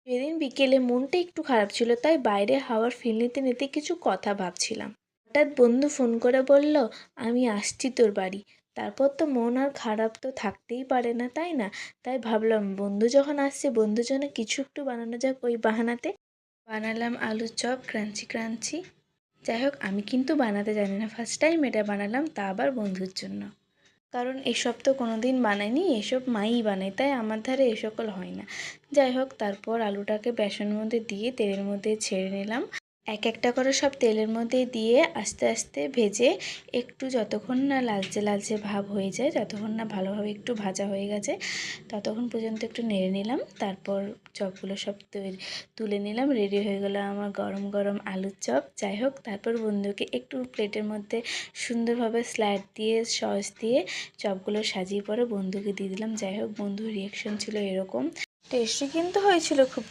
সেদিন বিকেলে মনটা একটু খারাপ ছিল, তাই বাইরে হাওয়ার ফিল নিতে নিতে কিছু কথা ভাবছিলাম। হঠাৎ বন্ধু ফোন করে বলল, আমি আসছি তোর বাড়ি। তারপর তো মন আর খারাপ তো থাকতেই পারে না, তাই না? তাই ভাবলাম বন্ধু যখন আসছে, বন্ধুর জন্য কিছু একটু বানানো যাক ওই বাহানাতে। বানালাম আলুর চপ, ক্রাঞ্চি ক্রাঞ্চি। যাই হোক, আমি কিন্তু বানাতে জানি না, ফার্স্ট টাইম এটা বানালাম, তা আবার বন্ধুর জন্য। কারণ এসব তো কোনো দিন বানাইনি, এসব মাই বানায়, তাই আমার ধারে এ সকল হয় না। যাই হোক, তারপর আলুটাকে বেসনের মধ্যে দিয়ে তেলের মধ্যে ছেড়ে নিলাম। এক একটা করে সব তেলের মধ্যে দিয়ে আস্তে আস্তে ভেজে একটু যতক্ষণ না লালচে লালচে ভাব হয়ে যায়, যতক্ষণ না ভালোভাবে একটু ভাজা হয়ে গেছে, ততক্ষণ পর্যন্ত একটু নেড়ে নিলাম। তারপর চপগুলো সব তুলে নিলাম। রেডি হয়ে গেল আমার গরম গরম আলুর চপ। যাই হোক, তারপর বন্ধুকে একটু প্লেটের মধ্যে সুন্দরভাবে স্লাইড দিয়ে সস দিয়ে চপগুলো সাজিয়ে পরে বন্ধুকে দিয়ে দিলাম। যাই হোক, বন্ধুর রিয়াকশন ছিল এরকম। টেস্টি কিন্তু হয়েছিল খুব।